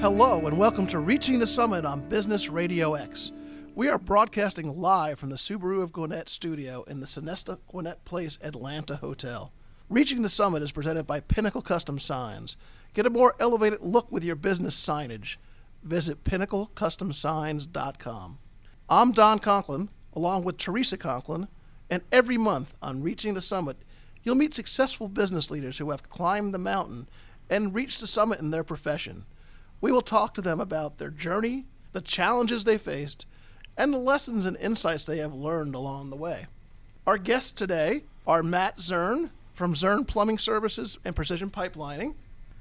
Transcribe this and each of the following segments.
Hello and welcome to Reaching the Summit on Business RadioX. We are broadcasting live from the Subaru of Gwinnett studio in the Sonesta Gwinnett Place Atlanta Hotel. Reaching the Summit is presented by Pinnacle Custom Signs. Get a more elevated look with your business signage. Visit pinnaclecustomsigns.com. I'm Don Conklin, along with Teresa Conklin, and every month on Reaching the Summit, you'll meet successful business leaders who have climbed the mountain and reached the summit in their profession. We will talk to them about their journey, the challenges they faced, and the lessons and insights they have learned along the way. Our guests today are Matt Zurn from Zurn Plumbing Services and Precision Pipelining,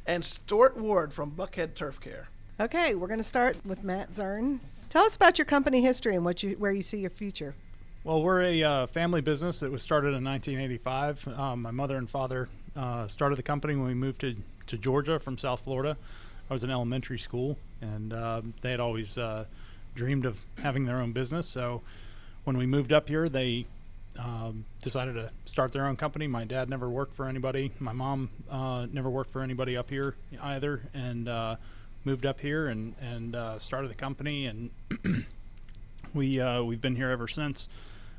and Stuart Ward from Buckhead Turfcare. Okay, we're going to start with Matt Zurn. Tell us about your company history and where you see your future. Well, we're a family business that was started in 1985. My mother and father started the company when we moved to Georgia from South Florida. I was in elementary school, and they had always dreamed of having their own business. So when we moved up here, they decided to start their own company. My dad never worked for anybody. My mom never worked for anybody up here either, and moved up here and started the company. And we've been here ever since.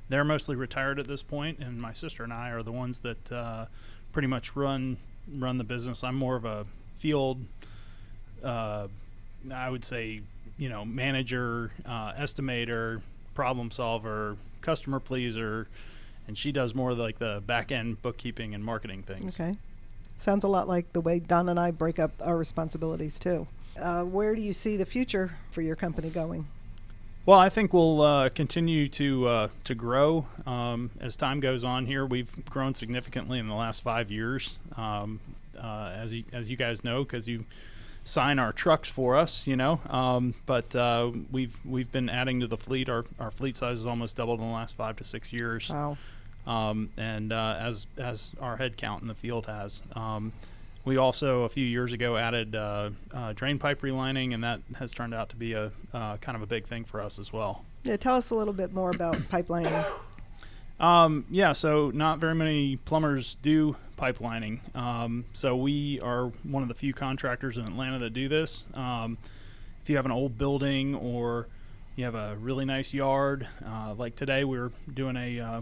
They're mostly retired at this point, and my sister and I are the ones that pretty much run the business. I'm more of a field, I would say, manager, estimator, problem solver, customer pleaser, and she does more like the back end bookkeeping and marketing things. Okay. Sounds a lot like the way Don and I break up our responsibilities too. Where do you see the future for your company going? Well, I think we'll continue to grow as time goes on here. We've grown significantly in the last 5 years, as you guys know, because you sign our trucks for us, but we've been adding to the fleet. Our fleet size has almost doubled in the last 5 to 6 years. Wow. And as our head count in the field has. We also a few years ago added drain pipe relining, and that has turned out to be a kind of a big thing for us as well. Yeah, tell us a little bit more about pipelining. So not very many plumbers do pipelining. So we are one of the few contractors in Atlanta that do this. If you have an old building or you have a really nice yard, like today we were doing a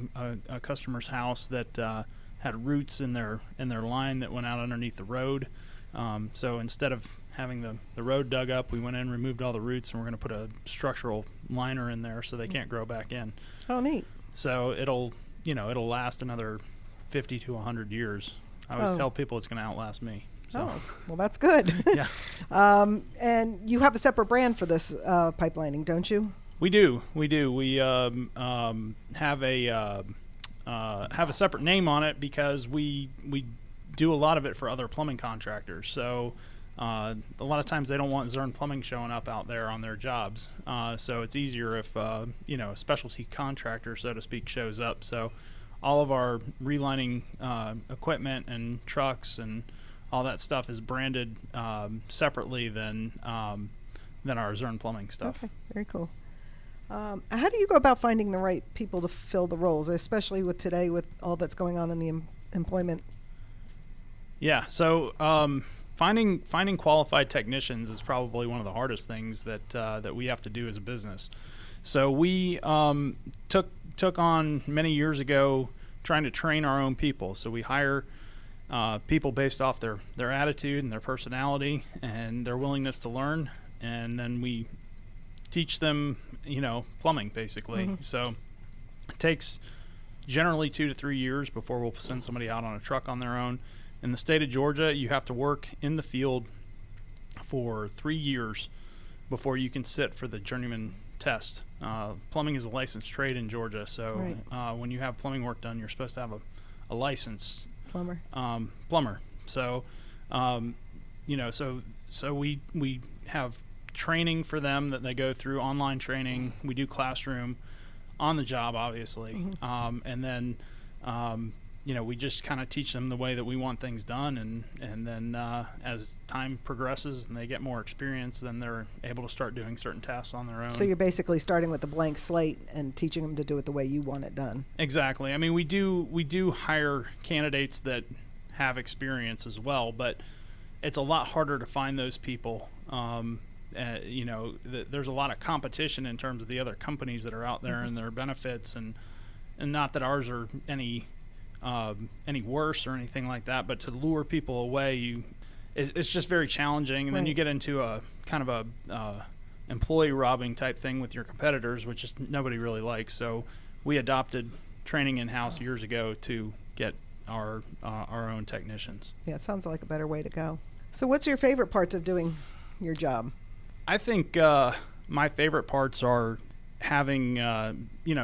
customer's house that had roots in their line that went out underneath the road. So instead of having the road dug up, we went in, removed all the roots, and we're going to put a structural liner in there so they can't grow back in. Oh, neat. So it'll last another 50 to 100 years. I always tell people it's going to outlast me. So. Oh, well, that's good. Yeah. And you have a separate brand for this pipelining, don't you? We do. We have a separate name on it because we do a lot of it for other plumbing contractors. So a lot of times they don't want Zurn Plumbing showing up out there on their jobs. So it's easier if a specialty contractor, so to speak, shows up. So all of our relining equipment and trucks and all that stuff is branded separately than our Zurn Plumbing stuff. Okay, very cool. How do you go about finding the right people to fill the roles, especially with today with all that's going on in the employment? Yeah, so finding qualified technicians is probably one of the hardest things that we have to do as a business. So we took on many years ago trying to train our own people. So we hire people based off their attitude and their personality and their willingness to learn, and then we teach them, plumbing basically. Mm-hmm. So it takes generally 2 to 3 years before we'll send somebody out on a truck on their own. In the state of Georgia, you have to work in the field for 3 years before you can sit for the journeyman test. Plumbing is a licensed trade in Georgia, so right. When you have plumbing work done, you're supposed to have a licensed plumber. So, so we have training for them that they go through, online training. We do classroom, on the job, obviously, mm-hmm. And then we just kind of teach them the way that we want things done, and then as time progresses and they get more experience, then they're able to start doing certain tasks on their own. So you're basically starting with a blank slate and teaching them to do it the way you want it done. Exactly. I mean, we do hire candidates that have experience as well, but it's a lot harder to find those people there's a lot of competition in terms of the other companies that are out there and their benefits, and not that ours are any worse or anything like that, but to lure people away, it's just very challenging. And then you get into a kind of a employee robbing type thing with your competitors, which is nobody really likes. So we adopted training in-house years ago to get our own technicians. Yeah, it sounds like a better way to go. So what's your favorite parts of doing your job? I think my favorite parts are having,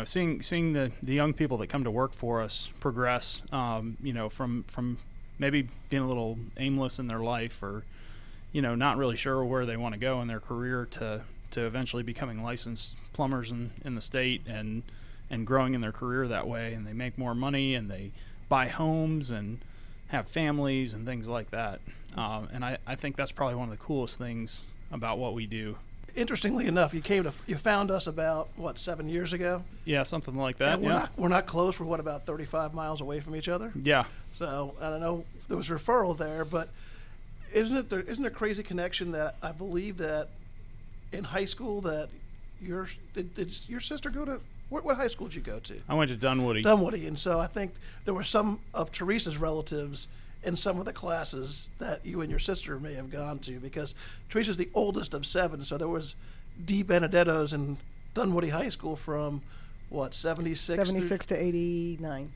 seeing the young people that come to work for us progress, from maybe being a little aimless in their life, or, not really sure where they want to go in their career, to eventually becoming licensed plumbers in the state and growing in their career that way. And they make more money, and they buy homes and have families and things like that. And I think that's probably one of the coolest things about what we do. Interestingly enough, you found us about 7 years ago? Yeah, something like that. And we're not close. We're about 35 miles away from each other? Yeah. So I don't know, there was referral there, but isn't there a crazy connection that I believe that in high school that did your sister go to, what high school did you go to? I went to Dunwoody. And so I think there were some of Teresa's relatives in some of the classes that you and your sister may have gone to, because Teresa's the oldest of 7, so there was D. Benedetto's in Dunwoody High School from 76 to 89.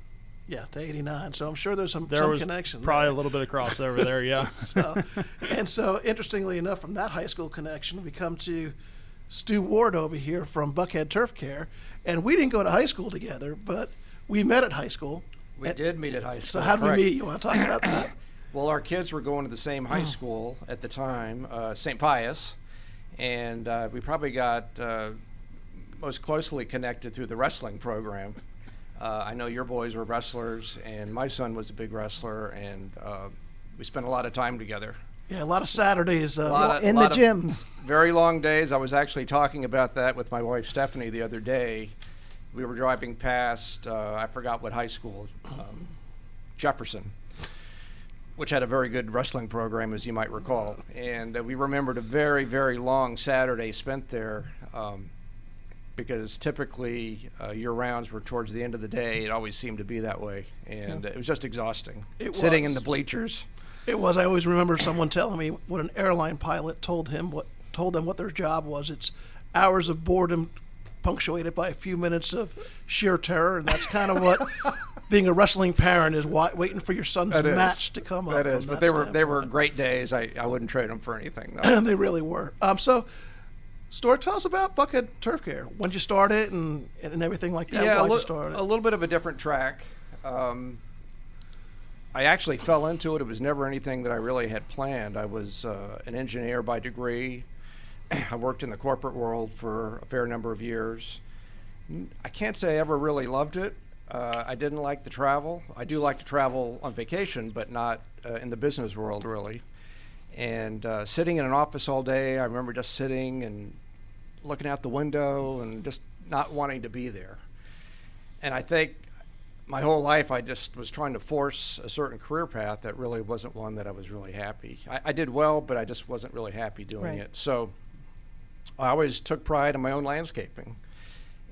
Yeah, to 89. So I'm sure there's some connection. Probably a little bit of crossover there, yeah. So interestingly enough, from that high school connection, we come to Stu Ward over here from Buckhead Turfcare, and we didn't go to high school together, but we met at high school. We did meet at high school. So how did we meet? You want to talk about that? Well, our kids were going to the same high school at the time, St. Pius, and we probably got most closely connected through the wrestling program. I know your boys were wrestlers, and my son was a big wrestler, and we spent a lot of time together. Yeah, a lot of Saturdays. In the gyms. Very long days. I was actually talking about that with my wife, Stephanie, the other day. We were driving past, I forgot what high school, Jefferson, which had a very good wrestling program, as you might recall. And we remembered a very, very long Saturday spent there, because typically your rounds were towards the end of the day. It always seemed to be that way. And it was just exhausting, sitting in the bleachers. It was. I always remember someone telling me what an airline pilot told them what their job was. It's hours of boredom punctuated by a few minutes of sheer terror, and that's kind of what being a wrestling parent is, waiting for your son's match to come up. That is, but they were great days. I wouldn't trade them for anything, though. And they really were. So, Stuart, tell us about Buckhead Turfcare. When did you start it and everything like that? Yeah, Why'd you start it? A little bit of a different track. I actually fell into it. It was never anything that I really had planned. I was an engineer by degree. I worked in the corporate world for a fair number of years. I can't say I ever really loved it. I didn't like the travel. I do like to travel on vacation, but not in the business world, really. And sitting in an office all day, I remember just sitting and looking out the window and just not wanting to be there. And I think my whole life I just was trying to force a certain career path that really wasn't one that I was really happy. I did well, but I just wasn't really happy doing it. So I always took pride in my own landscaping,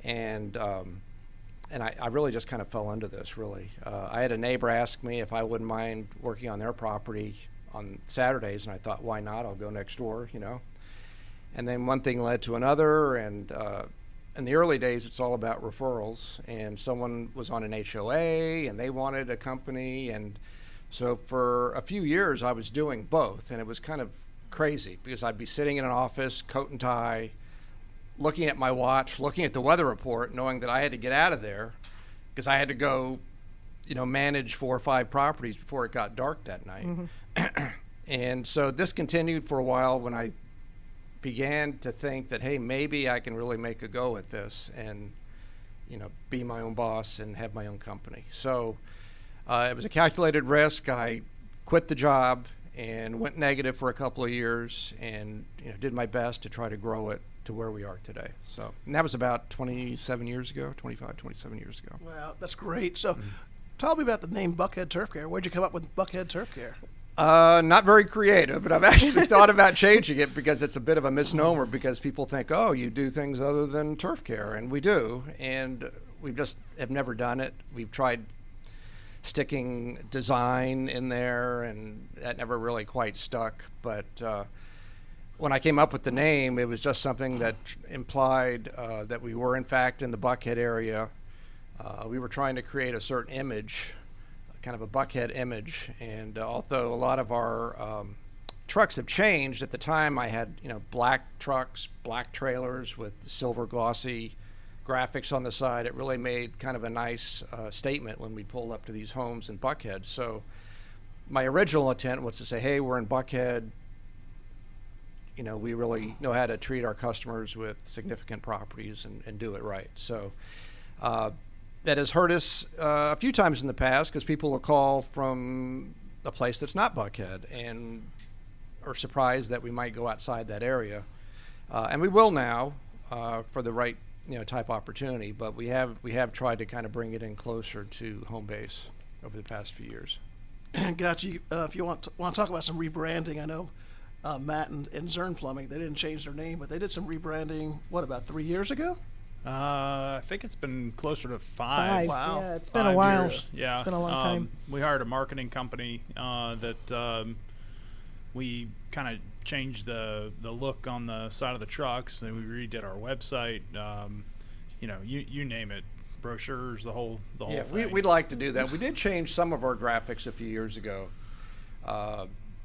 and I really just kind of fell into this, really. I had a neighbor ask me if I wouldn't mind working on their property on Saturdays, and I thought, why not? I'll go next door, And then one thing led to another, and in the early days, it's all about referrals, and someone was on an HOA, and they wanted a company, and so for a few years, I was doing both, and it was kind of crazy because I'd be sitting in an office, coat and tie, looking at my watch, looking at the weather report, knowing that I had to get out of there because I had to go, manage 4 or 5 properties before it got dark that night. Mm-hmm. And so this continued for a while when I began to think that, hey, maybe I can really make a go at this and, be my own boss and have my own company. So it was a calculated risk. I quit the job and went negative for a couple of years and did my best to try to grow it to where we are today. So, and that was about 27 years ago. Wow, that's great. So tell me about the name Buckhead Turfcare. Where'd you come up with Buckhead Turfcare? Not very creative, but I've actually thought about changing it because it's a bit of a misnomer because people think, oh, you do things other than turf care, and we do. And we just have never done it. We've tried sticking design in there, and that never really quite stuck. But when I came up with the name, it was just something that implied that we were, in fact, in the Buckhead area. We were trying to create a certain image, kind of a Buckhead image, and although a lot of our trucks have changed, at the time I had black trucks, black trailers with silver glossy graphics on the side. It really made kind of a nice statement when we pulled up to these homes in Buckhead. So my original intent was to say, hey, we're in Buckhead. We really know how to treat our customers with significant properties and do it right. So that has hurt us a few times in the past because people will call from a place that's not Buckhead and are surprised that we might go outside that area. And we will now for the right type opportunity, but we have tried to kind of bring it in closer to home base over the past few years. Got you. If you want to talk about some rebranding, I know Matt and Zurn Plumbing, they didn't change their name, but they did some rebranding, about 3 years ago? I think it's been closer to 5. Wow. Yeah, it's been a while. Years. Yeah. It's been a long time. We hired a marketing company that we kind of changed the look on the side of the trucks, and we redid our website. You name it, brochures, the whole thing. We'd like to do that. We did change some of our graphics a few years ago.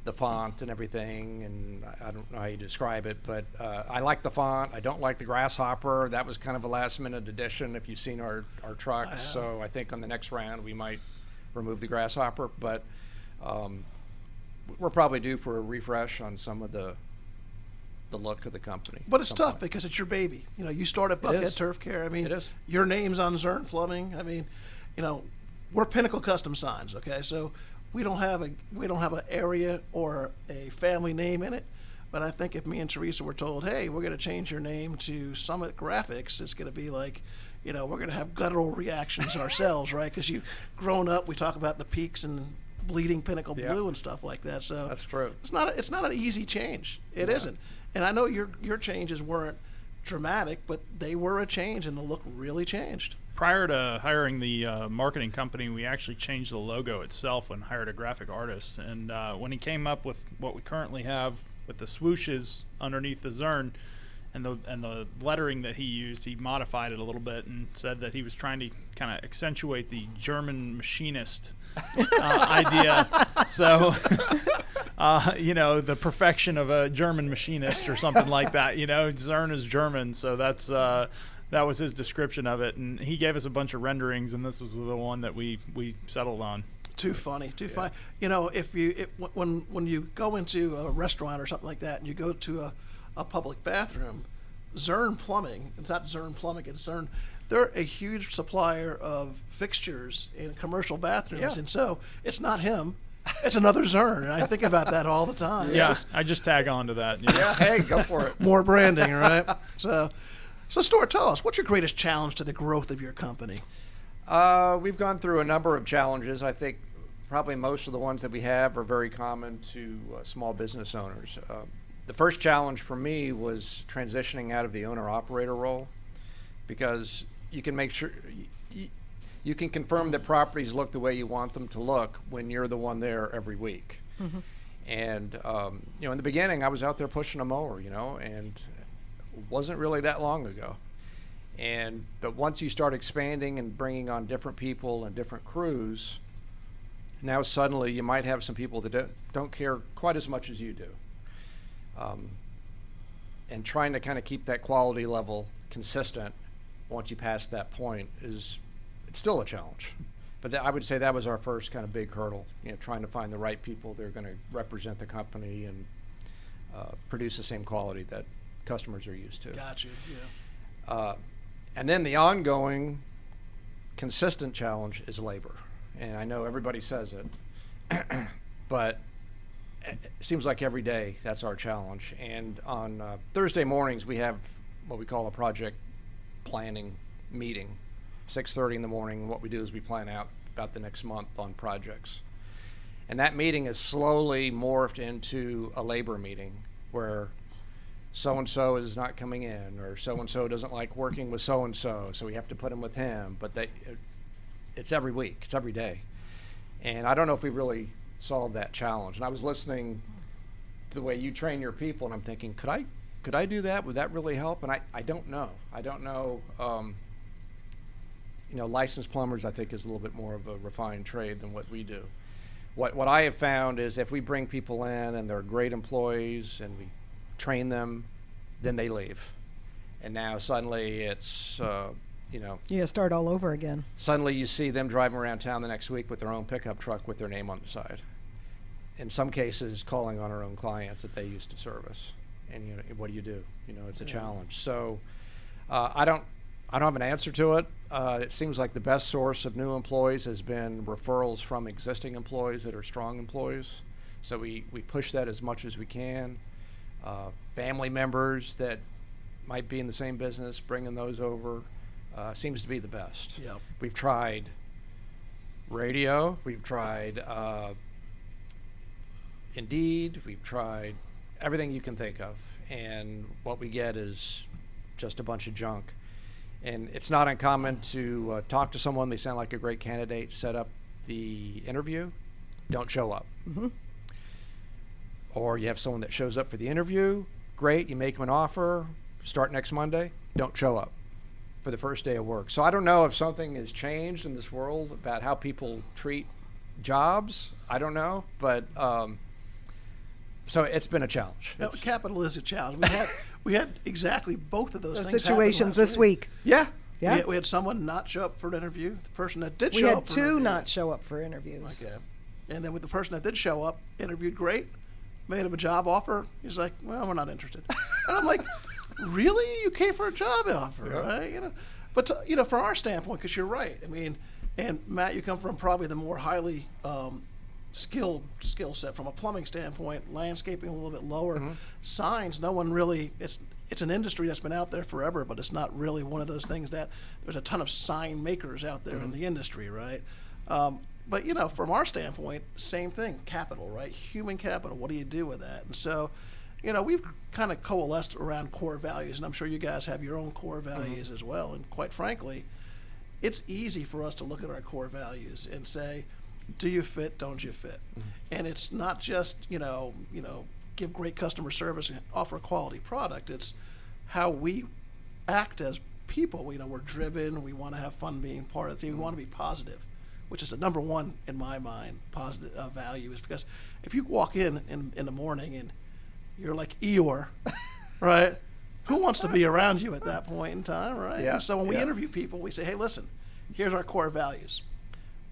The font and everything, and I don't know how you describe it, but I like the font. I don't like the grasshopper. That was kind of a last-minute addition if you've seen our trucks. So I think on the next round we might remove the grasshopper, but we're probably due for a refresh on some of the look of the company. But it's tough because it's your baby. You started Buckhead Turfcare. I mean, it is. Your name's on Zurn Plumbing. I mean, we're Pinnacle Custom Signs. Okay, so we don't have an area or a family name in it. But I think if me and Teresa were told, hey, we're going to change your name to Summit Graphics, it's going to be like, we're going to have guttural reactions ourselves, right? Because you've grown up, we talk about the peaks and bleeding Pinnacle Blue and stuff like that. So that's true. It's not an easy change. It isn't. And I know your changes weren't dramatic, but they were a change, and the look really changed. Prior to hiring the marketing company, we actually changed the logo itself and hired a graphic artist. And when he came up with what we currently have with the swooshes underneath the Zurn and the lettering that he used, he modified it a little bit and said that he was trying to kind of accentuate the German machinist idea. So, the perfection of a German machinist or something like that. Zurn is German, so that was his description of it. And he gave us a bunch of renderings, and this was the one that we settled on. Too funny. When you go into a restaurant or something like that, and you go to a public bathroom, Zurn Plumbing, it's not Zurn Plumbing, it's Zurn. They're a huge supplier of fixtures in commercial bathrooms, and so it's not him. It's another Zurn, and I think about that all the time. Yeah, I just tag on to that. Yeah, hey, go for it. More branding, right? So Stuart, tell us, what's your greatest challenge to the growth of your company? We've gone through a number of challenges. I think probably most of the ones that we have are very common to small business owners. The first challenge for me was transitioning out of the owner-operator role, because you can make sure you can confirm that properties look the way you want them to look when you're the one there every week. Mm-hmm. And in the beginning, I was out there pushing a mower, and it wasn't really that long ago. But once you start expanding and bringing on different people and different crews, now suddenly you might have some people that don't care quite as much as you do. And trying to kind of keep that quality level consistent once you pass that point it's still a challenge. But I would say that was our first kind of big hurdle, trying to find the right people that are going to represent the company and produce the same quality that customers are used to. Gotcha, yeah. And then the ongoing consistent challenge is labor. And I know everybody says it, but it seems like every day that's our challenge. And on Thursday mornings, we have what we call a project planning meeting, 6:30 in the morning. What we do is we plan out about the next month on projects. And that meeting has slowly morphed into a labor meeting where so-and-so is not coming in, or so-and-so doesn't like working with so-and-so, so we have to put him with him. But it's every week, it's every day. And I don't know if we really solved that challenge. And I was listening to the way you train your people, and I'm thinking, could I do that? Would that really help? And I don't know. I don't know. Licensed plumbers, I think, is a little bit more of a refined trade than what we do. What I have found is if we bring people in and they're great employees and we train them, then they leave. And now suddenly it's, You start all over again. Suddenly you see them driving around town the next week with their own pickup truck with their name on the side. In some cases, calling on our own clients that they used to service. And what do you do? It's a challenge. So I don't have an answer to it. It seems like the best source of new employees has been referrals from existing employees that are strong employees. So we push that as much as we can. Family members that might be in the same business, bringing those over, seems to be the best. Yep. We've tried radio. We've tried Indeed. We've tried everything you can think of. And what we get is just a bunch of junk. And it's not uncommon to talk to someone, they sound like a great candidate, set up the interview, don't show up. Mm-hmm. Or you have someone that shows up for the interview, great, you make them an offer, start next Monday, don't show up for the first day of work. So I don't know if something has changed in this world about how people treat jobs. I don't know, but so it's been a challenge. No, capital is a challenge. We had exactly both of those things situations this week. Yeah. Yeah. We had someone not show up for an interview. The person that did We show had up for an two interview, not show up for interviews. Okay. And then with the person that did show up, interviewed great, made him a job offer. He's like, well, we're not interested. And I'm like, really? You came for a job offer, right? But from our standpoint, because you're right. I mean, and Matt, you come from probably the more highly skill set from a plumbing standpoint, landscaping a little bit lower. Mm-hmm. Signs, no one really. It's an industry that's been out there forever, but it's not really one of those things that there's a ton of sign makers out there in the industry, right? But from our standpoint, same thing, capital, right? Human capital. What do you do with that? And so, we've kind of coalesced around core values, and I'm sure you guys have your own core values as well. And quite frankly, it's easy for us to look at our core values and say, do you fit? Don't you fit? And it's not just give great customer service and offer a quality product. It's how we act as people. We're driven. We want to have fun being part of the team. We want to be positive, which is the number one in my mind positive value. Is because if you walk in the morning and you're like Eeyore, right? Who wants to be around you at that point in time, right? Yeah. And so when we interview people, we say, hey, listen, here's our core values.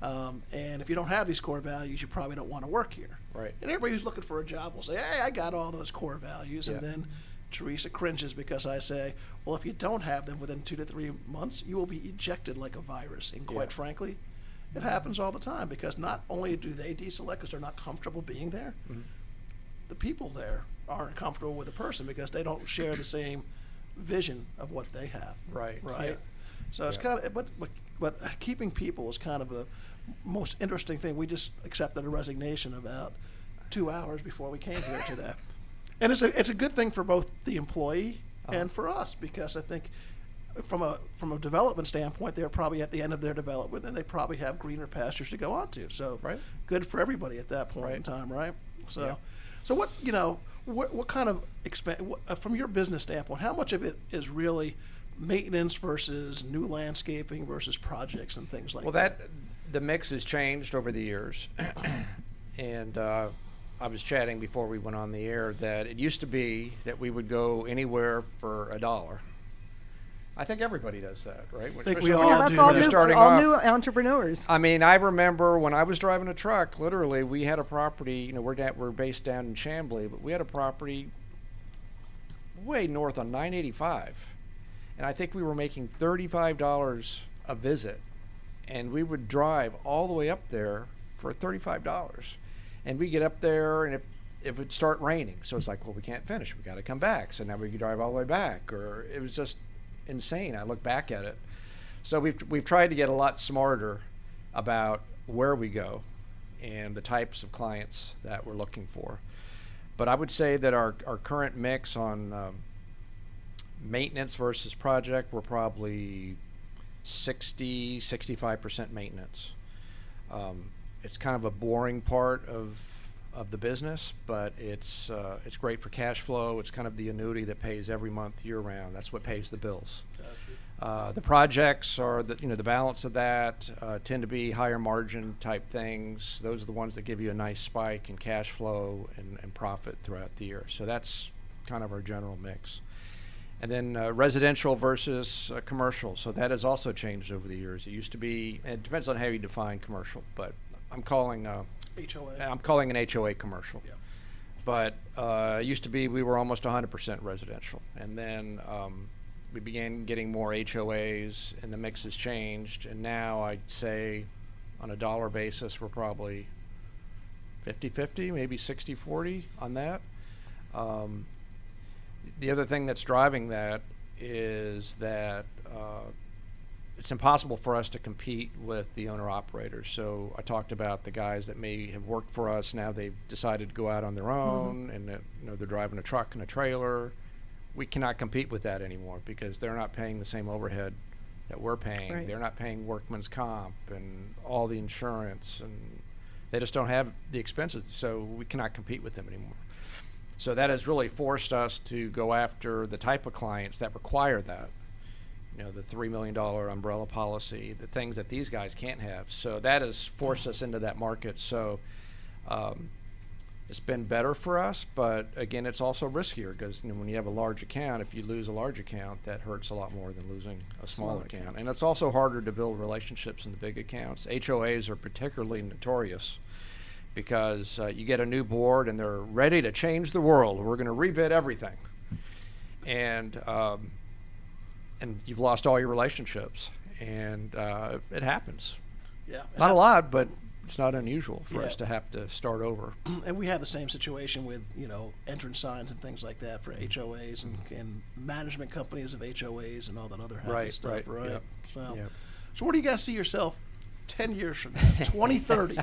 And if you don't have these core values, you probably don't want to work here. Right. And everybody who's looking for a job will say, hey, I got all those core values. Yeah. And then Teresa cringes because I say, well, if you don't have them within 2 to 3 months, you will be ejected like a virus. And quite frankly, it happens all the time because not only do they deselect because they're not comfortable being there, the people there aren't comfortable with the person because they don't share the same vision of what they have. Right. Right. Yeah. So it's kind of, but keeping people is kind of the most interesting thing. We just accepted a resignation about 2 hours before we came here today, and it's a good thing for both the employee and for us because I think from a development standpoint, they're probably at the end of their development and they probably have greener pastures to go on to. So good for everybody at that point in time, right? So so what kind of from your business standpoint, how much of it is really maintenance versus new landscaping versus projects and things like that? Well, the mix has changed over the years. And I was chatting before we went on the air that it used to be that we would go anywhere for $1. I think everybody does that, right? I think we all that's do all that. new entrepreneurs. I mean, I remember when I was driving a truck, literally, we had a property, we're based down in Chamblee, but we had a property way north on 985. And I think we were making $35 a visit. And we would drive all the way up there for $35. And we get up there, and if it start raining, so it's like, well, we can't finish. We got to come back. So now we can drive all the way back. Or it was just insane. I look back at it. So we've tried to get a lot smarter about where we go and the types of clients that we're looking for. But I would say that our current mix on maintenance versus project, we're probably 65% maintenance. It's kind of a boring part of the business, but it's great for cash flow. It's kind of the annuity that pays every month year round. That's what pays the bills. Gotcha. The projects are the balance of that tend to be higher margin type things. Those are the ones that give you a nice spike in cash flow and profit throughout the year. So that's kind of our general mix. And then residential versus commercial. So that has also changed over the years. It used to be, and it depends on how you define commercial, but I'm calling HOA. I'm calling an HOA commercial. Yeah. But it used to be we were almost 100% residential. And then we began getting more HOAs, and the mix has changed. And now I'd say on a dollar basis, we're probably 50-50, maybe 60-40 on that. The other thing that's driving that is that it's impossible for us to compete with the owner-operators. So I talked about the guys that may have worked for us. Now they've decided to go out on their own, and they're driving a truck and a trailer. We cannot compete with that anymore because they're not paying the same overhead that we're paying. Right. They're not paying workman's comp and all the insurance, and they just don't have the expenses. So we cannot compete with them anymore. So that has really forced us to go after the type of clients that require that. The $3 million umbrella policy, the things that these guys can't have. So that has forced us into that market. So it's been better for us, but again, it's also riskier because when you have a large account, if you lose a large account, that hurts a lot more than losing a small account. And it's also harder to build relationships in the big accounts. HOAs are particularly notorious because you get a new board and they're ready to change the world. We're going to rebid everything. And you've lost all your relationships. And it happens. Yeah. Not a lot, but it's not unusual for us to have to start over. And we have the same situation with, entrance signs and things like that for HOAs and management companies of HOAs and all that other happy stuff, right? Yep. So where do you guys see yourself 10 years from now, 2030?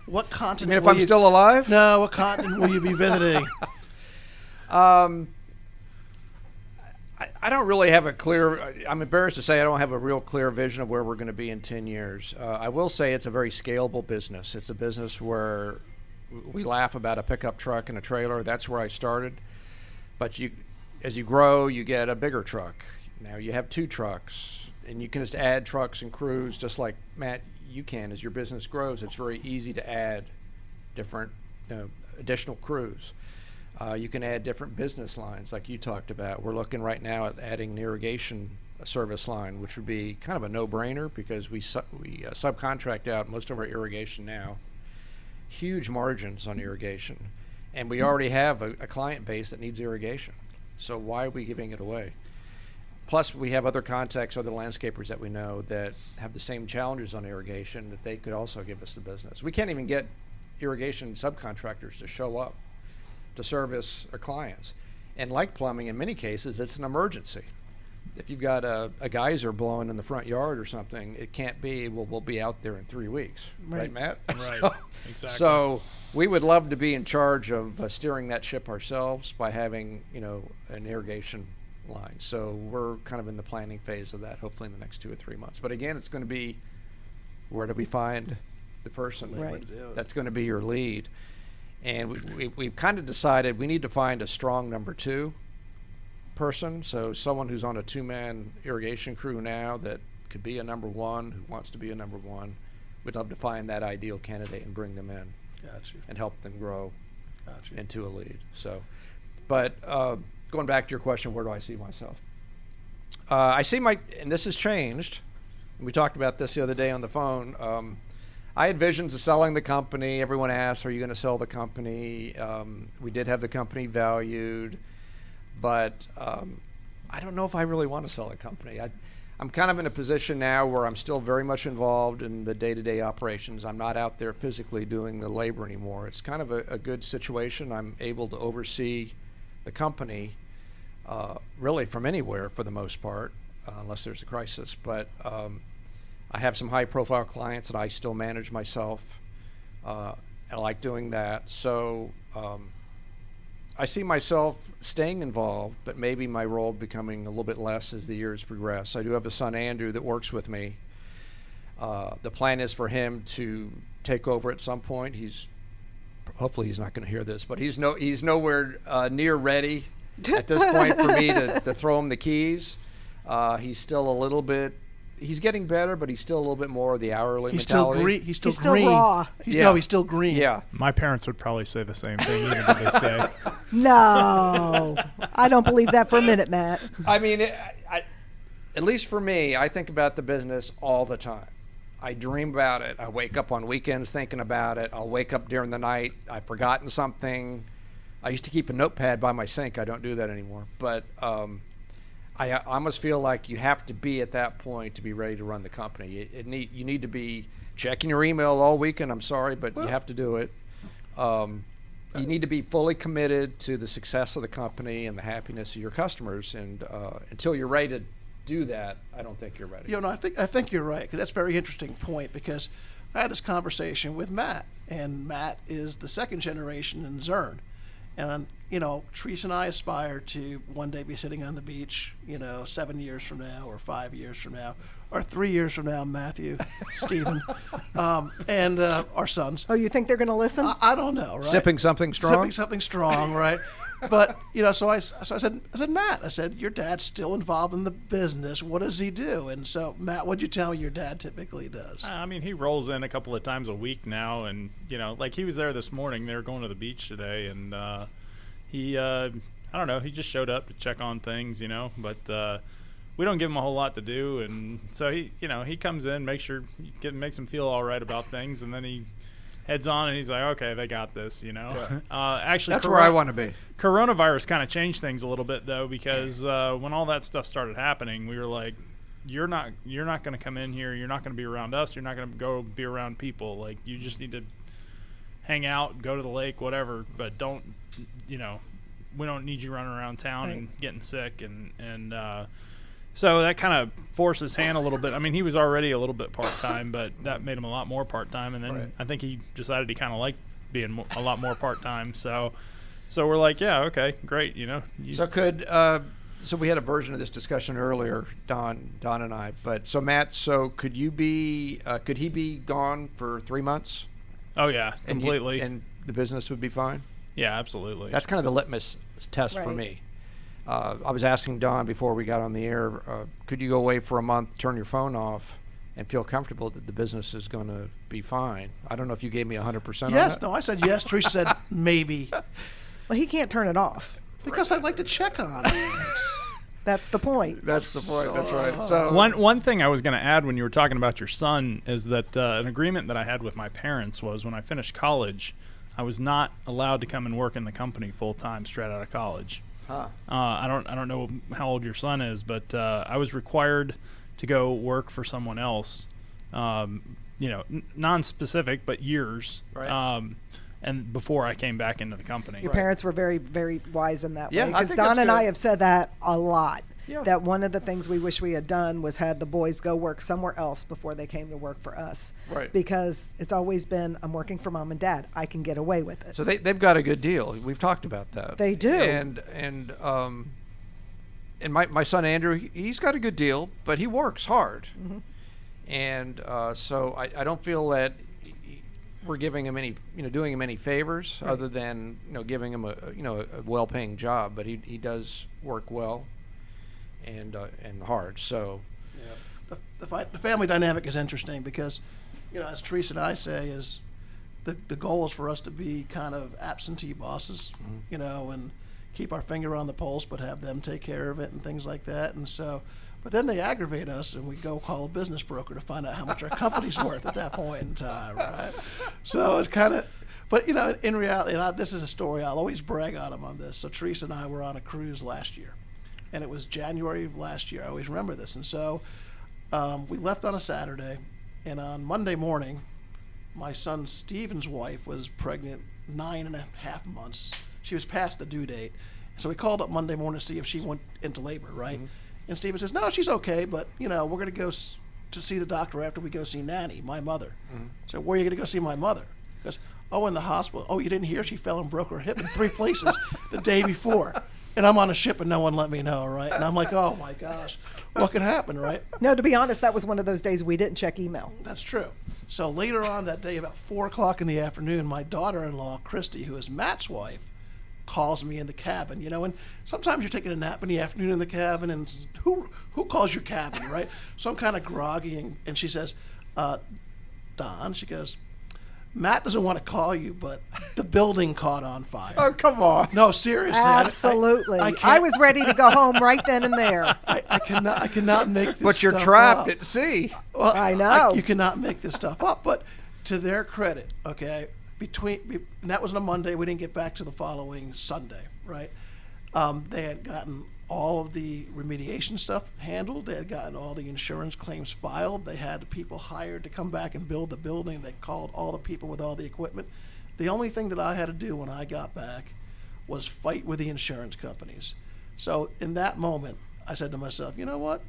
What continent? You mean if I'm still alive? No, what continent will you be visiting? I don't really have a clear, I'm embarrassed to say I don't have a real clear vision of where we're going to be in 10 years. I will say it's a very scalable business. It's a business where we laugh about a pickup truck and a trailer. That's where I started. But as you grow, you get a bigger truck. Now you have 2 trucks, and you can just add trucks and crews just like, Matt, you can. As your business grows, it's very easy to add different additional crews. You can add different business lines like you talked about. We're looking right now at adding an irrigation service line, which would be kind of a no-brainer because we subcontract out most of our irrigation now. Huge margins on irrigation. And we already have a client base that needs irrigation. So why are we giving it away? Plus, we have other contacts, other landscapers that we know that have the same challenges on irrigation that they could also give us the business. We can't even get irrigation subcontractors to show up to service our clients. And like plumbing, in many cases, it's an emergency. If you've got a geyser blowing in the front yard or something, it can't be, well, we'll be out there in 3 weeks. Right, Matt? Right, exactly. So we would love to be in charge of steering that ship ourselves by having, an irrigation line. So we're kind of in the planning phase of that, hopefully in the next 2 or 3 months. But again, it's going to be, where do we find the person that's going to be your lead? And we've kind of decided we need to find a strong number 2 person. So someone who's on a 2-man irrigation crew now that could be a number 1, who wants to be a number 1. We'd love to find that ideal candidate and bring them in. Gotcha. And help them grow Gotcha. into a lead. So, but going back to your question, where do I see myself? I see and this has changed. We talked about this the other day on the phone. I had visions of selling the company. Everyone asked, are you going to sell the company? We did have the company valued, but I don't know if I really want to sell the company. I'm kind of in a position now where I'm still very much involved in the day-to-day operations. I'm not out there physically doing the labor anymore. It's kind of a good situation. I'm able to oversee the company really from anywhere for the most part, unless there's a crisis. But I have some high-profile clients that I still manage myself. I like doing that. So I see myself staying involved, but maybe my role becoming a little bit less as the years progress. I do have a son, Andrew, that works with me. The plan is for him to take over at some point. Hopefully he's not going to hear this, but he's nowhere near ready at this point for me to throw him the keys. He's still a little bit. He's getting better, but he's still a little bit more of the hourly mentality. He's still green. Raw. Yeah. He's still green. Yeah. My parents would probably say the same thing even to this day. No, I don't believe that for a minute, Matt. I mean, at least for me, I think about the business all the time. I dream about it. I wake up on weekends thinking about it. I'll wake up during the night. I've forgotten something. I used to keep a notepad by my sink. I don't do that anymore. But I almost feel like you have to be at that point to be ready to run the company. You need to be checking your email all weekend. I'm sorry, but you have to do it. You need to be fully committed to the success of the company and the happiness of your customers. And until you're ready to do that, I don't think you're ready. I think you're right, because that's a very interesting point, because I had this conversation with Matt, and Matt is the second generation in Zurn. And, Teresa and I aspire to one day be sitting on the beach, 7 years from now or 5 years from now or 3 years from now, Matthew, Stephen, and our sons. Oh, you think they're going to listen? I don't know, right? Sipping something strong, right? But, so I said, Matt, your dad's still involved in the business. What does he do? And so, Matt, what'd you tell me your dad typically does? I mean, he rolls in a couple of times a week now. And, like he was there this morning. They were going to the beach today. And he, I don't know, he just showed up to check on things, But we don't give him a whole lot to do. And so he comes in, makes him feel all right about things. And then he heads on and he's like, okay, they got this, Yeah. Actually, that's where I want to be. Coronavirus kind of changed things a little bit, though, because when all that stuff started happening, we were like, you're not going to come in here. You're not going to be around us. You're not going to go be around people. Like, you just need to hang out, go to the lake, whatever, but don't, we don't need you running around town and getting sick. And so that kind of forced his hand a little bit. I mean, he was already a little bit part-time, but that made him a lot more part-time. And then I think he decided he kind of liked being a lot more part-time. So we're like, yeah, okay, great, So we had a version of this discussion earlier, Don and I. But so Matt, could he be gone for 3 months? Oh yeah, completely. And the business would be fine? Yeah, absolutely. That's kind of the litmus test for me. I was asking Don before we got on the air, could you go away for a month, turn your phone off, and feel comfortable that the business is going to be fine? I don't know if you gave me 100% on that. No, I said yes. Teresa said maybe. Well, he can't turn it off. Because I'd like to check on it. That's the point. That's right. So one thing I was going to add when you were talking about your son is that an agreement that I had with my parents was when I finished college, I was not allowed to come and work in the company full time straight out of college. Huh. I don't know how old your son is, but I was required to go work for someone else. Non-specific, but years. Right. And before I came back into the company. Your parents were very, very wise in that way. I Because think Don that's and good. I have said that a lot. Yeah. That one of the things we wish we had done was had the boys go work somewhere else before they came to work for us. Right. Because it's always been, I'm working for mom and dad. I can get away with it. So they've got a good deal. We've talked about that. They do. And my son Andrew, he's got a good deal, but he works hard. Mm-hmm. And so I don't feel that we're giving him any, doing him any favors other than, giving him a well-paying job. But he does work well and hard. So The family dynamic is interesting because, as Teresa and I say, is the goal is for us to be kind of absentee bosses, and keep our finger on the pulse, but have them take care of it and things like that. And so, but then they aggravate us, and we go call a business broker to find out how much our company's worth at that point in time, right? So it's kind of, but in reality, this is a story I'll always brag on them on this. So Teresa and I were on a cruise last year, and it was January of last year. I always remember this. And so we left on a Saturday, and on Monday morning, my son Steven's wife was pregnant 9.5 months. She was past the due date. So we called up Monday morning to see if she went into labor, right? Mm-hmm. And Steven says, no, she's okay, but, we're going to go to see the doctor after we go see Nanny, my mother. Mm-hmm. So where are you going to go see my mother? Because, oh, in the hospital. Oh, you didn't hear? She fell and broke her hip in 3 places the day before. And I'm on a ship and no one let me know, right? And I'm like, oh, my gosh, what could happen, right? No, to be honest, that was one of those days we didn't check email. That's true. So later on that day, about 4 o'clock in the afternoon, my daughter-in-law, Christy, who is Matt's wife, calls me in the cabin, and sometimes you're taking a nap in the afternoon in the cabin, and who calls your cabin, right? So I'm kind of groggy, and she says, Don, she goes, Matt doesn't want to call you, but the building caught on fire. Oh, come on. No, seriously. Absolutely. I was ready to go home right then and there. I cannot make this But you're stuff trapped up. at sea. Well, I know. You cannot make this stuff up. But to their credit, okay, and that was on a Monday. We didn't get back to the following Sunday, right? They had gotten all of the remediation stuff handled. They had gotten all the insurance claims filed. They had people hired to come back and build the building. They called all the people with all the equipment. The only thing that I had to do when I got back was fight with the insurance companies. So in that moment, I said to myself, you know what?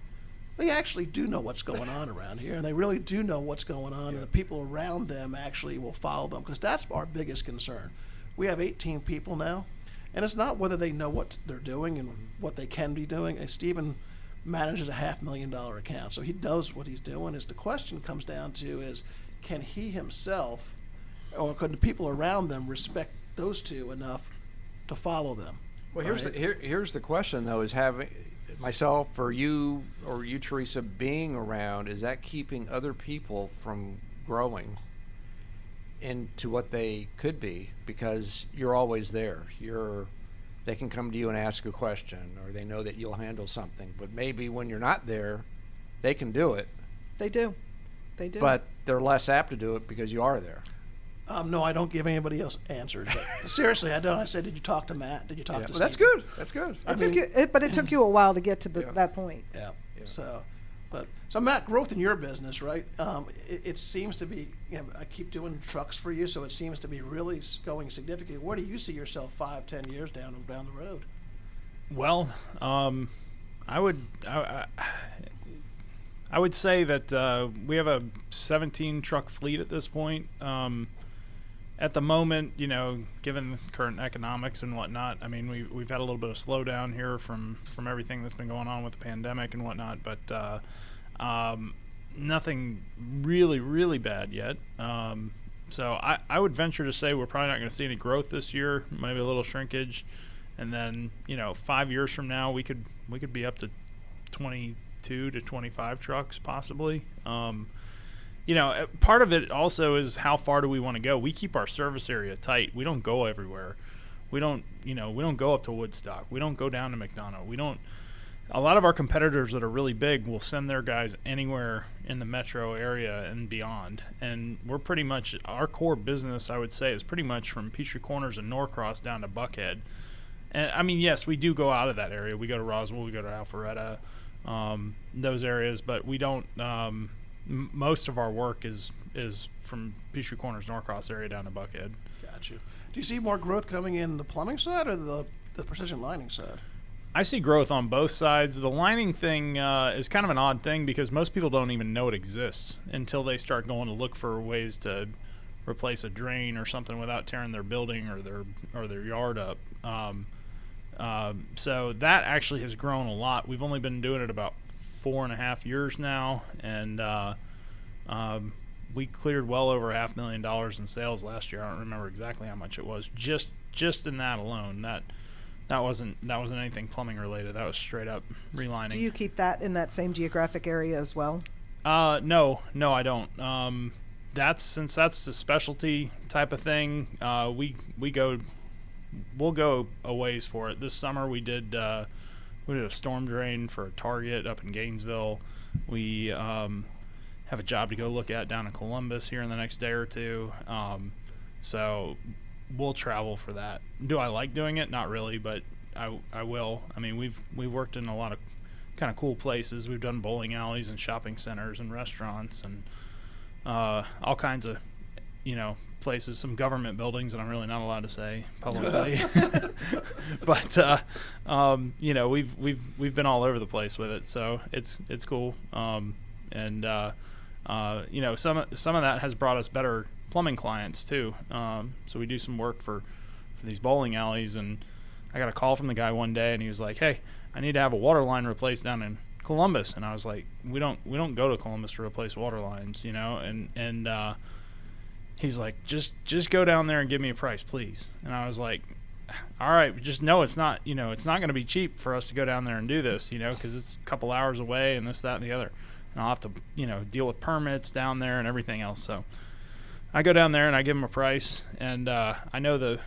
They actually do know what's going on around here, and they really do know what's going on, and the people around them actually will follow them, because that's our biggest concern. We have 18 people now, and it's not whether they know what they're doing and what they can be doing. And Stephen manages a $500,000 account, so he knows what he's doing. The question comes down to is, can he himself, or can the people around them respect those two enough to follow them? Well, here's the question, though, is having myself or you, Teresa, being around, is that keeping other people from growing into what they could be? Because you're always there. They can come to you and ask a question, or they know that you'll handle something. But maybe when you're not there, they can do it. They do. But they're less apt to do it because you are there. No, I don't give anybody else answers. But seriously, I don't. I said, did you talk to Matt? Did you talk to Steve? That's good. That's good. It took you a while to get to that point. Yeah. So Matt, growth in your business, right? It seems to be. I keep doing trucks for you, so it seems to be really going significant. Where do you see yourself 5-10 years down the road? Well, I would say that we have a 17 truck fleet at this point. At the moment, given current economics and whatnot, I mean, we've had a little bit of slowdown here from everything that's been going on with the pandemic and whatnot, but nothing really, really bad yet. So I would venture to say we're probably not going to see any growth this year, maybe a little shrinkage, and then 5 years from now we could be up to 22 to 25 trucks possibly. Part of it also is how far do we want to go. We keep our service area tight. We don't go everywhere. We don't go up to Woodstock. We don't go down to McDonough. A lot of our competitors that are really big will send their guys anywhere in the metro area and beyond. And we're pretty much, our core business, I would say, is pretty much from Peachtree Corners and Norcross down to Buckhead. And I mean, yes, we do go out of that area. We go to Roswell, we go to Alpharetta, those areas, but we don't. Most of our work is from Peachtree Corners, Norcross area down to Buckhead. Got you. Do you see more growth coming in the plumbing side or the precision lining side? I see growth on both sides. The lining thing is kind of an odd thing because most people don't even know it exists until they start going to look for ways to replace a drain or something without tearing their building or their yard up. So that actually has grown a lot. We've only been doing it about 4.5 years now, and we cleared well over $500,000 in sales last year. I don't remember exactly how much it was. Just in that alone, that wasn't anything plumbing related. That was straight up relining. Do you keep that in that same geographic area as well? No, I don't. Since that's the specialty type of thing. We'll go a ways for it. This summer we did a storm drain for a Target up in Gainesville. We have a job to go look at down in Columbus here in the next day or two. So we'll travel for that. Do I like doing it? Not really, but I will. I mean, we've worked in a lot of kind of cool places. We've done bowling alleys and shopping centers and restaurants and all kinds of places, some government buildings that I'm really not allowed to say publicly. But we've been all over the place with it, so it's cool. Some of that has brought us better plumbing clients too. So we do some work for these bowling alleys, and I got a call from the guy one day, and he was like, "Hey, I need to have a water line replaced down in Columbus." And I was like, "We don't go to Columbus to replace water lines, you know." And he's like, "Just go down there and give me a price, please." And I was like, "All right, just know it's not going to be cheap for us to go down there and do this, because it's a couple hours away and this, that, and the other, and I'll have to deal with permits down there and everything else." So I go down there and I give him a price, and I know the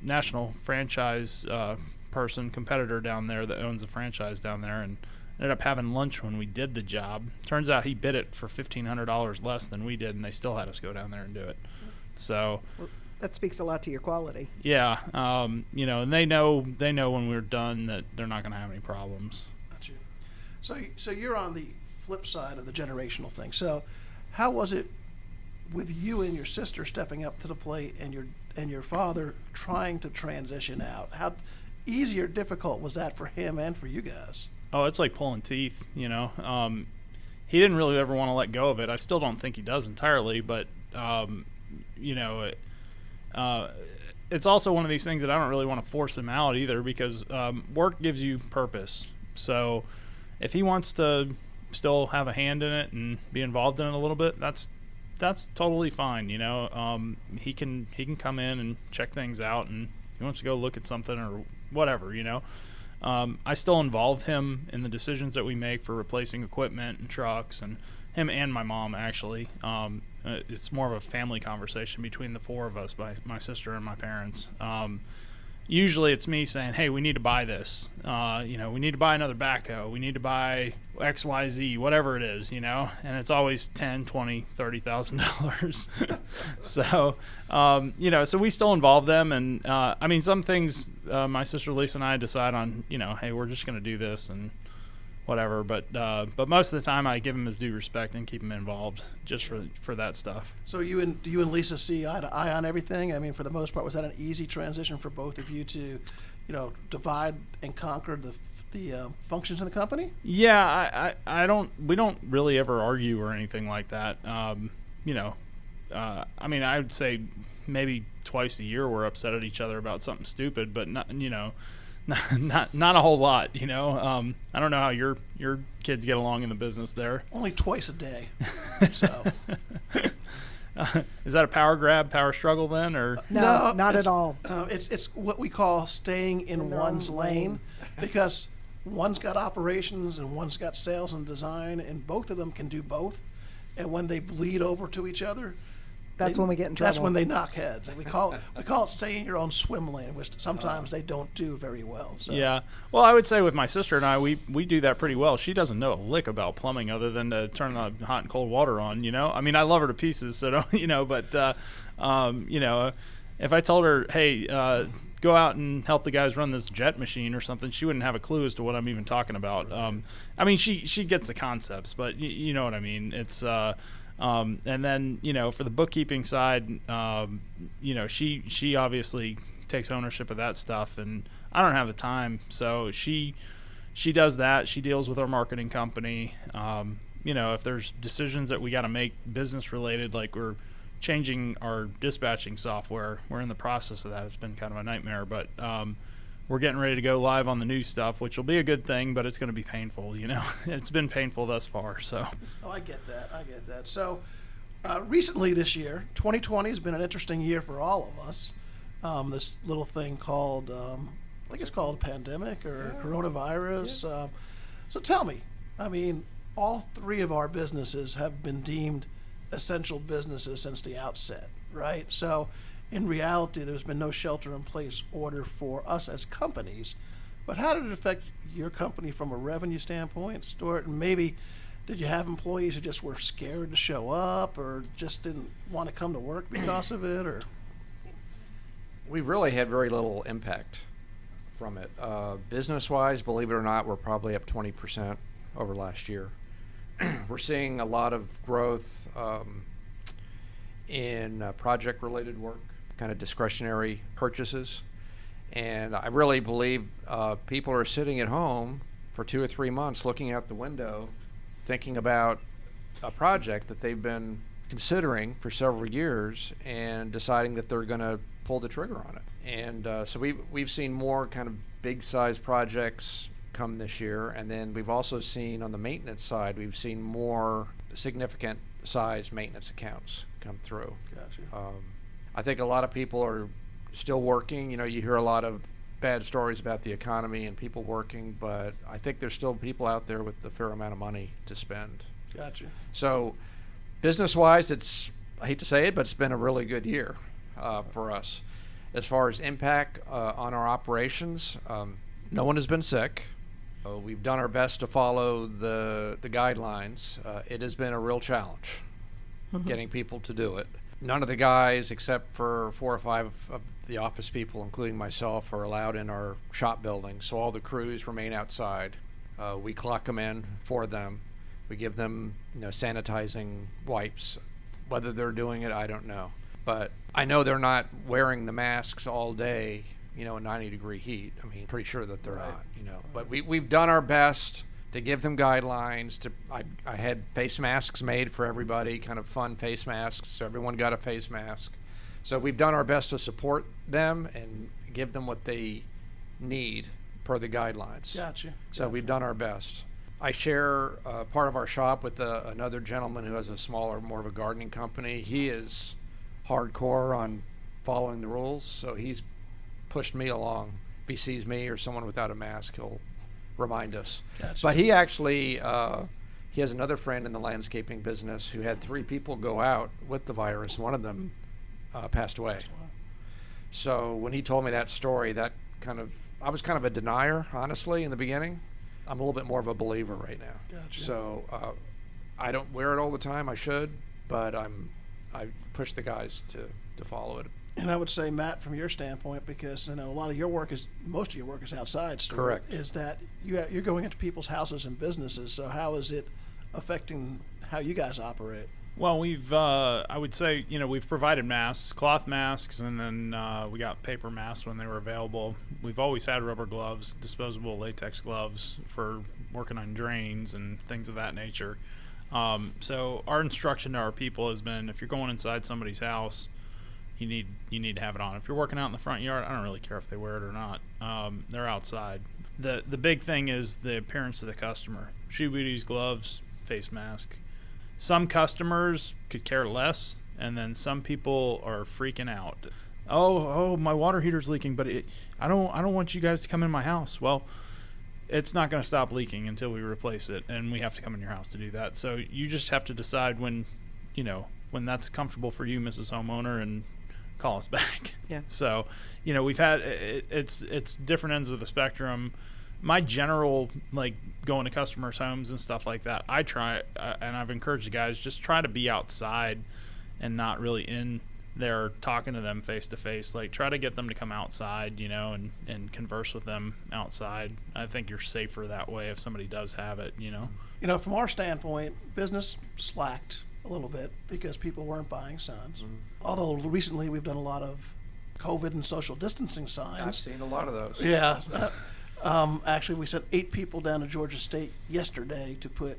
national franchise competitor down there that owns the franchise down there, and ended up having lunch when we did the job. Turns out he bid it for $1,500 less than we did, and they still had us go down there and do it. So that speaks a lot to your quality. Yeah, and they know when we're done that they're not going to have any problems. Gotcha. So you're on the flip side of the generational thing. So how was it with you and your sister stepping up to the plate, and your father trying to transition out? How easy or difficult was that for him and for you guys? Oh, it's like pulling teeth, He didn't really ever want to let go of it. I still don't think he does entirely, but it's also one of these things that I don't really want to force him out either, because work gives you purpose. So if he wants to still have a hand in it and be involved in it a little bit, that's totally fine. He can come in and check things out, and he wants to go look at something or whatever. I still involve him in the decisions that we make for replacing equipment and trucks, and him and my mom actually. It's more of a family conversation between the four of us, my sister and my parents. Usually it's me saying, "Hey, we need to buy this. We need to buy another backhoe. We need to buy XYZ, whatever it is, And it's always $10,000, $20,000, $30,000. So, so we still involve them. And, some things my sister Lisa and I decide on, hey, we're just going to do this and whatever. But most of the time I give him his due respect and keep him involved just for that stuff. So do you and Lisa see eye to eye on everything? I mean, for the most part, was that an easy transition for both of you to, divide and conquer the functions in the company? Yeah, we don't really ever argue or anything like that. I would say maybe twice a year we're upset at each other about something stupid, but not a whole lot. I don't know how your kids get along in the business there. Only twice a day. So is that a power grab, power struggle then, or no, not at all? It's what we call staying in one's lane, because one's got operations and one's got sales and design, and both of them can do both. And when they bleed over to each other, that's when we get in trouble. That's when they knock heads. And we call it stay in your own swim lane, which sometimes they don't do very well. So. Yeah. Well, I would say with my sister and I, we do that pretty well. She doesn't know a lick about plumbing other than to turn the hot and cold water on. I love her to pieces, so don't. But if I told her, hey, go out and help the guys run this jet machine or something, she wouldn't have a clue as to what I'm even talking about. She gets the concepts, but you know what I mean. It's and then for the bookkeeping side, she obviously takes ownership of that stuff, and I don't have the time, so she does that. She deals with our marketing company. If there's decisions that we got to make business related, like we're changing our dispatching software, we're in the process of that. It's been kind of a nightmare, but we're getting ready to go live on the new stuff, which will be a good thing, but it's going to be painful. It's been painful thus far. So. Oh, I get that. So recently this year, 2020 has been an interesting year for all of us. This little thing called, I think it's called pandemic or coronavirus. Yeah. So tell me, all three of our businesses have been deemed essential businesses since the outset, right? So in reality, there's been no shelter-in-place order for us as companies. But how did it affect your company from a revenue standpoint, Stuart? And maybe did you have employees who just were scared to show up or just didn't want to come to work because of it? Or we really had very little impact from it. Business-wise, believe it or not, we're probably up 20% over last year. We're seeing a lot of growth in project-related work, kind of discretionary purchases. And I really believe people are sitting at home for 2 or 3 months looking out the window, thinking about a project that they've been considering for several years and deciding that they're going to pull the trigger on it. And so we've seen more kind of big-size projects come this year, and then we've also seen on the maintenance side, we've seen more significant size maintenance accounts come through. Gotcha. I think a lot of people are still working. You hear a lot of bad stories about the economy and people working, but I think there's still people out there with a fair amount of money to spend. Gotcha. So business-wise, I hate to say it, but it's been a really good year for us. As far as impact on our operations, no one has been sick. We've done our best to follow the guidelines. It has been a real challenge getting people to do it. None of the guys, except for 4 or 5 of the office people, including myself, are allowed in our shop building. So all the crews remain outside. We clock them in for them. We give them, sanitizing wipes. Whether they're doing it, I don't know. But I know they're not wearing the masks all day, in 90-degree heat. I mean, pretty sure that they're not, But we've done our best to give them guidelines. I had face masks made for everybody, kind of fun face masks, so everyone got a face mask. So we've done our best to support them and give them what they need per the guidelines. Gotcha. So we've done our best. I share part of our shop with another gentleman who has a smaller, more of a gardening company. He is hardcore on following the rules, so he's pushed me along. If he sees me or someone without a mask, he'll remind us. Gotcha. But he actually, he has another friend in the landscaping business who had 3 people go out with the virus. One of them passed away. So when he told me that story, I was kind of a denier, honestly, in the beginning. I'm a little bit more of a believer right now. Gotcha. So I don't wear it all the time. I should, but I push the guys to follow it. And I would say, Matt, from your standpoint, because a lot of your work most of your work is outside, Stuart, correct, is that you're going into people's houses and businesses. So how is it affecting how you guys operate? Well, I would say, we've provided masks, cloth masks, and then we got paper masks when they were available. We've always had rubber gloves, disposable latex gloves for working on drains and things of that nature. So our instruction to our people has been, if you're going inside somebody's house, you need to have it on. If you're working out in the front yard, I don't really care if they wear it or not. They're outside. The big thing is the appearance of the customer. Shoe booties, gloves, face mask. Some customers could care less, and then some people are freaking out. Oh, my water heater's leaking, but I don't want you guys to come in my house. Well, it's not going to stop leaking until we replace it, and we have to come in your house to do that. So you just have to decide when that's comfortable for you, Mrs. Homeowner, and call us back. Yeah. So, we've had it's different ends of the spectrum. My general, going to customers' homes and stuff like that, I try, and I've encouraged the guys, just try to be outside and not really in there talking to them face to face. Try to get them to come outside, and converse with them outside. I think you're safer that way if somebody does have it, From our standpoint, business slacked a little bit because people weren't buying signs. Mm-hmm. Although recently we've done a lot of COVID and social distancing signs. I've seen a lot of those. Yeah. Actually, we sent 8 people down to Georgia State yesterday to put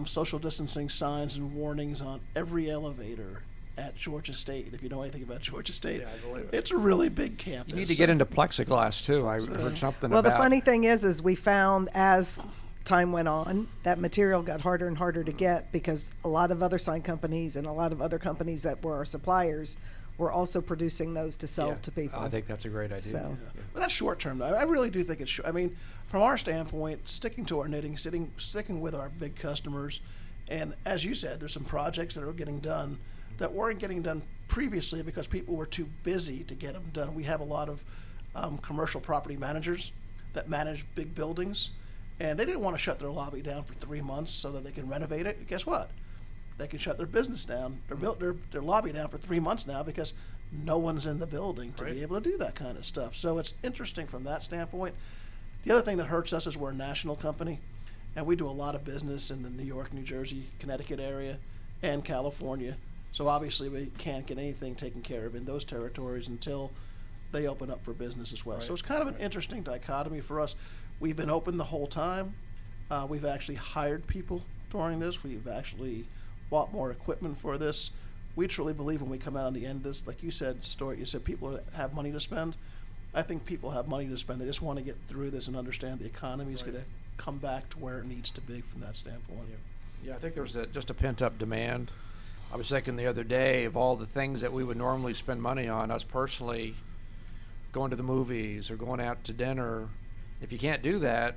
social distancing signs and warnings on every elevator at Georgia State. If you know anything about Georgia State, yeah, I believe it. It's a really big campus. You need to get into plexiglass too. I heard something well, about. Well, the funny thing is we found as time went on, that material got harder and harder to get because a lot of other sign companies and a lot of other companies that were our suppliers were also producing those to sell to people. I think that's a great idea. So. Yeah. Well, that's short term, though. I really do think it's short. I mean, from our standpoint, sticking to our knitting, sticking with our big customers, and as you said, there's some projects that are getting done that weren't getting done previously because people were too busy to get them done. We have a lot of commercial property managers that manage big buildings, and they didn't want to shut their lobby down for 3 months so that they can renovate it. Guess what? They can shut their business down, their lobby down for 3 months now because no one's in the building to be able to do that kind of stuff. So it's interesting from that standpoint. The other thing that hurts us is we're a national company, and we do a lot of business in the New York, New Jersey, Connecticut area, and California. So obviously we can't get anything taken care of in those territories until they open up for business as well. Right. So it's kind of an interesting dichotomy for us. We've been open the whole time. We've actually hired people during this. We've actually bought more equipment for this. We truly believe when we come out on the end of this, like you said, Stuart, you said people have money to spend. I think people have money to spend. They just want to get through this and understand the economy is going to come back to where it needs to be from that standpoint. Yeah, I think there's just a pent-up demand. I was thinking the other day of all the things that we would normally spend money on, us personally, going to the movies or going out to dinner. If you can't do that,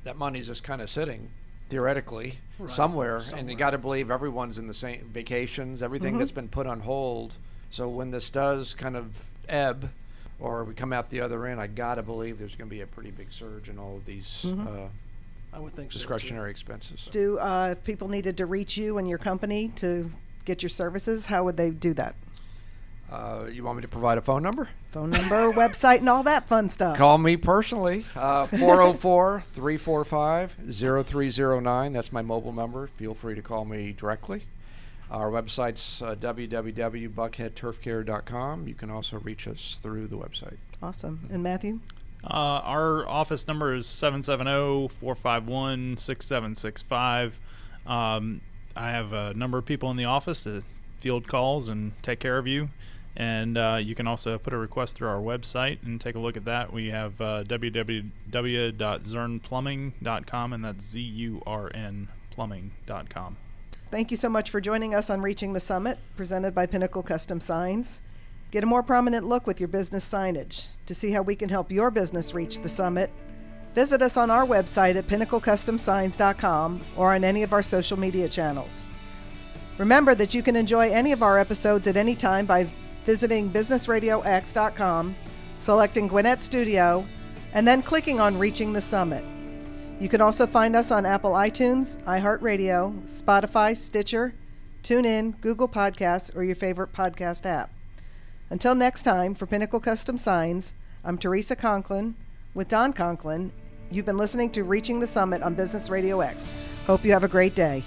that money's just kind of sitting, theoretically, somewhere. And you got to believe everyone's in the same vacations, everything that's been put on hold. So when this does kind of ebb, or we come out the other end, I got to believe there's going to be a pretty big surge in all of these I would think discretionary expenses. If people needed to reach you and your company to get your services, how would they do that? You want me to provide a phone number? Phone number, website, and all that fun stuff. Call me personally, 404-345-0309. That's my mobile number. Feel free to call me directly. Our website's www.buckheadturfcare.com. You can also reach us through the website. Awesome. And Matthew? Our office number is 770-451-6765. I have a number of people in the office to field calls and take care of you. And you can also put a request through our website and take a look at that. We have www.zurnplumbing.com, and that's ZURN plumbing.com. Thank you so much for joining us on Reaching the Summit, presented by Pinnacle Custom Signs. Get a more prominent look with your business signage. To see how we can help your business reach the summit, visit us on our website at pinnaclecustomsigns.com or on any of our social media channels. Remember that you can enjoy any of our episodes at any time by visiting businessradiox.com, selecting Gwinnett Studio, and then clicking on Reaching the Summit. You can also find us on Apple iTunes, iHeartRadio, Spotify, Stitcher, TuneIn, Google Podcasts, or your favorite podcast app. Until next time, for Pinnacle Custom Signs, I'm Teresa Conklin with Don Conklin. You've been listening to Reaching the Summit on Business Radio X. Hope you have a great day.